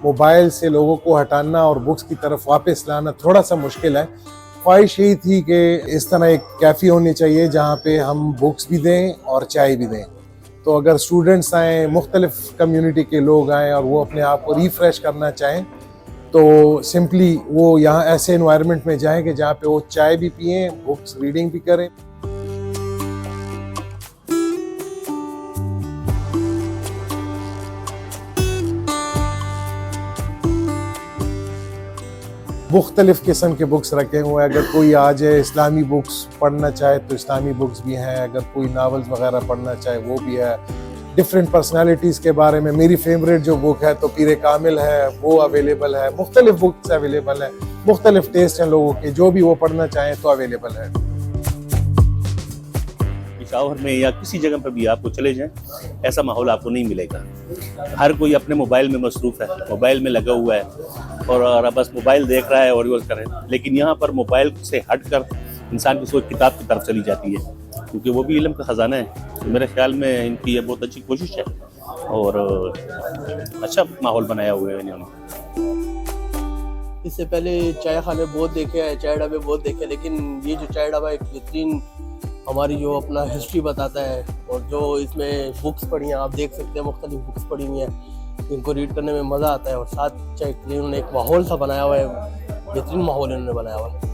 Mobile से लोगों को हटाना और बुक्स की तरफ वापस लाना थोड़ा सा मुश्किल है। ख्वाहिश यही थी कि इस तरह एक कैफ़े होनी चाहिए जहाँ पे हम बुक्स भी दें और चाय भी दें। तो अगर स्टूडेंट्स आएँ, मुख्तलिफ कम्युनिटी के लोग आएँ और वो अपने आप को रिफ़्रेश करना चाहें, तो सिंपली वो यहाँ ऐसे एनवायरनमेंट में जाएं कि जहाँ पे वो चाय भी पिएं, बुक्स रीडिंग भी करें। मुख्तलिफ किस्म के बुक्स रखे हुए हैं। अगर कोई आ जाए इस्लामी बुक्स पढ़ना चाहे तो इस्लामी बुक्स भी हैं, अगर कोई नावल्स वगैरह पढ़ना चाहे वो भी है। डिफरेंट पर्सनालिटीज़ के बारे में मेरी फेवरेट जो बुक है तो पीर कामिल है, वो अवेलेबल है। मुख्तलिफ बुक्स अवेलेबल है, मुख्तलिफ टेस्ट हैं लोगों के, जो भी वो पढ़ना चाहें तो अवेलेबल है। पेशावर में या किसी जगह पर भी आपको चले जाएं, ऐसा माहौल आपको नहीं मिलेगा। हर कोई अपने मोबाइल में मसरूफ़ है, मोबाइल में लगा हुआ है और बस मोबाइल देख रहा है और यूज़ कर रहा है। लेकिन यहाँ पर मोबाइल से हटकर इंसान की सोच किताब की तरफ चली जाती है, क्योंकि वो भी इल्म का ख़जाना है। तो मेरे ख्याल में इनकी ये बहुत अच्छी कोशिश है और अच्छा माहौल बनाया हुआ है इन्होंने। इससे पहले चाय खाने बहुत देखे हैं, चाय ढाबे बहुत देखे, लेकिन ये जो चाय ढाबा एक बेहतरीन हमारी जो अपना हिस्ट्री बताता है और जो इसमें बुक्स पढ़ी हैं, आप देख सकते हैं मुख्तलिफ बुक्स पढ़ी हुई हैं, इनको रीड करने में मज़ा आता है। और साथ चाय इन्होंने एक माहौल सा बनाया हुआ है, बेहतरीन माहौल इन्होंने बनाया हुआ है।